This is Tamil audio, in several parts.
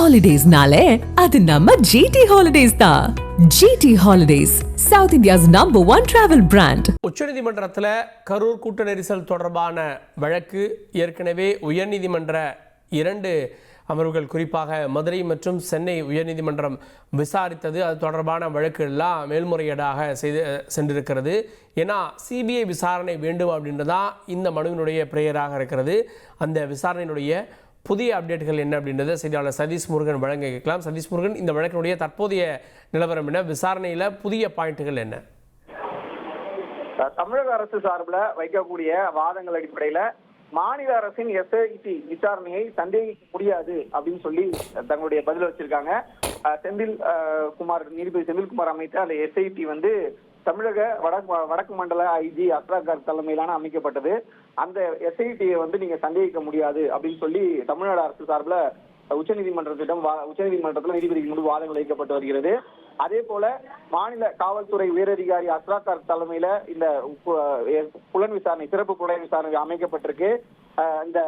Holidays-nale, அது நம்ம GT Holidays தான். GT Holidays, South India's #1 travel brand. உச்சநீதிமன்றத்தில் கரூர் கூட்ட நெரிசல் தொடர்பான வழக்கு ஏற்கனவே உயர்நீதிமன்ற 2 அமர்வுகள் குறிப்பாக மதுரை மற்றும் சென்னை உயர்நீதிமன்றம் விசாரித்தது. அது தொடர்பான வழக்குகள்லாம் மேல்முறையீடாக சென்றிருக்கிறது. ஏன்னா சிபிஐ விசாரணை வேண்டும் அப்படின்றதான் இந்த மனுவினுடைய பிரேயராக இருக்கிறது. அந்த விசாரணையினுடைய புதிய அப்டேட்டுகள் என்ன அப்படின்றத செய்தியாளர் சதீஷ் முருகன் வழங்க கேட்கலாம். சதீஷ் முருகன், இந்த வழக்கினுடைய தற்போதைய நிலவரம் என்ன, விசாரணையில் புதிய பாயிண்ட்டுகள் என்ன? தமிழக அரசு சார்பில் வைக்கக்கூடிய வாதங்கள் அடிப்படையில் மாநில அரசின் எஸ்ஐடி விசாரணையை சந்தேகிக்க முடியாது அப்படின்னு சொல்லி தங்களுடைய பதில் வச்சிருக்காங்க. நீதிபதி செந்தில்குமார் அமைத்த அந்த எஸ்ஐடி தமிழக வடக்கு மண்டல ஐஜி அஸ்ராகார் தலைமையிலான அமைக்கப்பட்டது. அந்த எஸ்ஐடியை நீங்க சந்தேகிக்க முடியாது அப்படின்னு சொல்லி தமிழ்நாடு அரசு சார்பில் உச்சநீதிமன்றத்தில் நீதிபதிக்கு முன்பு வாதங்கள் வைக்கப்பட்டு வருகிறது. அதே போல மாநில காவல்துறை உயரதிகாரி அஸ்ராகார் தலைமையில இந்த புலன் விசாரணை, சிறப்பு புலன் விசாரணை அமைக்கப்பட்டிருக்கு. இந்த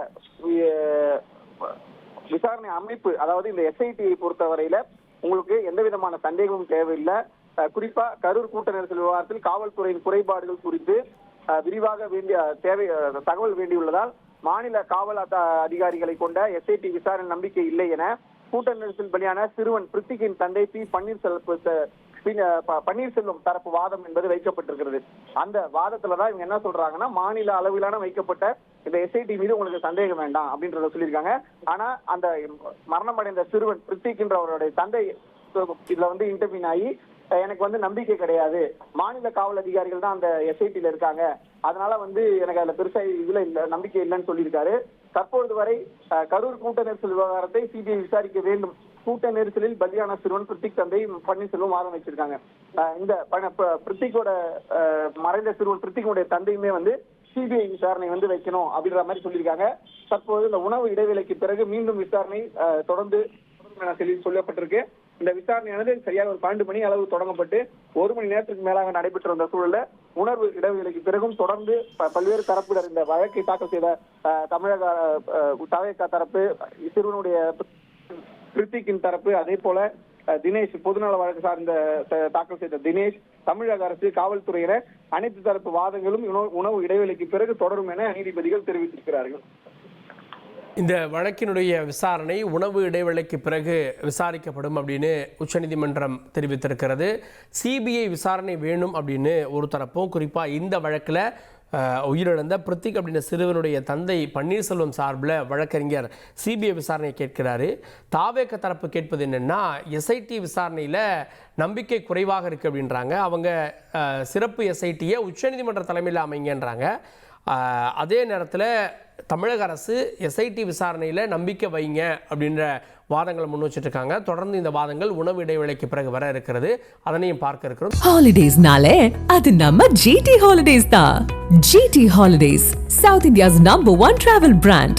விசாரணை அமைப்பு, அதாவது இந்த எஸ்ஐடியை பொறுத்தவரையில உங்களுக்கு எந்த விதமான சந்தேகமும் தேவையில்லை. குறிப்பா கரூர் கூட்ட நெரிசல் விவகாரத்தில் காவல்துறையின் குறைபாடுகள் குறித்து விரிவாக தகவல் வேண்டியுள்ளதால் மாநில காவல் அதிகாரிகளை கொண்ட எஸ்ஐடி விசாரணை நம்பிக்கை இல்லை என கூட்ட நெரிசல் பலியான சிறுவன் பிரித்திக்கின் தந்தை பி. பன்னீர்செல்வம் தரப்பு வாதம் என்பது வைக்கப்பட்டிருக்கிறது. அந்த வாதத்துலதான் இவங்க என்ன சொல்றாங்கன்னா, மாநில அளவிலான வைக்கப்பட்ட இந்த எஸ்ஐடி மீது உங்களுக்கு சந்தேகம் வேண்டாம் அப்படின்றத சொல்லியிருக்காங்க. ஆனா அந்த மரணம் அடைந்த சிறுவன் பிரித்திக்கின்றவருடைய தந்தை இதுல இன்டர்வியூன் ஆகி எனக்கு நம்பிக்கை கிடையாது, மாநில காவல் அதிகாரிகள் தான் அந்த எஸ்ஐடில இருக்காங்க, அதனால எனக்கு அதுல பெருசா இதுல இல்ல நம்பிக்கை இல்லைன்னு சொல்லியிருக்காரு. தற்பொழுது வரை கரூர் கூட்ட நெரிசல் விவகாரத்தை சிபிஐ விசாரிக்க வேண்டும். கூட்ட நெரிசலில் பலியான சிறுவன் பிரித்திக் தந்தை பன்னீர்செல்வம் வாதம் வச்சிருக்காங்க. இந்த பிரித்திக்கோட மறைந்த சிறுவன் பிரித்திக்குடைய தந்தையுமே சிபிஐ விசாரணை வைக்கணும் அப்படின்ற மாதிரி சொல்லியிருக்காங்க. தற்போது இந்த உணவு இடைவேளைக்கு பிறகு மீண்டும் விசாரணை தொடர்ந்து சொல்லப்பட்டிருக்கு. இந்த விசாரணையானது சரியாக ஒரு 12 மணி அளவு தொடங்கப்பட்டு 1 மணி நேரத்துக்கு மேலாக நடைபெற்று வந்த சூழல்ல உணர்வு இடைவேளைக்கு பிறகும் தொடர்ந்து பல்வேறு தரப்பினர் இந்த வழக்கை தாக்கல் செய்த தமிழக தவேகா தரப்பு, சிறுவனுடைய கிருத்திக்கின் தரப்பு, அதே போல தினேஷ் பொதுநல வழக்கு சார்ந்த தாக்கல் செய்த தினேஷ், தமிழக அரசு, காவல்துறையினர் அனைத்து தரப்பு வாதங்களும் உணவு இடைவேளைக்கு பிறகு தொடரும் என நீதிபதிகள் தெரிவித்திருக்கிறார்கள். இந்த வழக்கினுடைய விசாரணை உணவு இடைவேளைக்கு பிறகு விசாரிக்கப்படும் அப்படின்னு உச்சநீதிமன்றம் தெரிவித்திருக்கிறது. சிபிஐ விசாரணை வேணும் அப்படின்னு ஒரு தரப்பும், குறிப்பாக இந்த வழக்கில் உயிரிழந்த பிரித்திக் அப்படின்ற சிறுவனுடைய தந்தை பன்னீர்செல்வம் சார்பில் வழக்கறிஞர் சிபிஐ விசாரணையை கேட்கிறாரு. தாவேக தரப்பு கேட்பது என்னென்னா, எஸ்ஐடி விசாரணையில் நம்பிக்கை குறைவாக இருக்குது அப்படின்றாங்க. அவங்க சிறப்பு எஸ்ஐடியை உச்சநீதிமன்ற தலைமையில் அமைங்கன்றாங்க. அதே நேரத்தில் தமிழக அரசு எஸ்ஐடி விசாரணையில் நம்பிக்கை வைங்க அப்படின்ற வாதங்களை முன் வச்சுட்டு இருக்காங்க. தொடர்ந்து இந்த வாதங்கள் உணவு இடைவேளைக்கு பிறகு வர இருக்கிறது. அதனையும் பார்க்க இருக்கிறோம். ஹாலிடேஸ்னாலே அது நம்ம GT Holidays தான். GT Holidays, South India's #1 travel brand.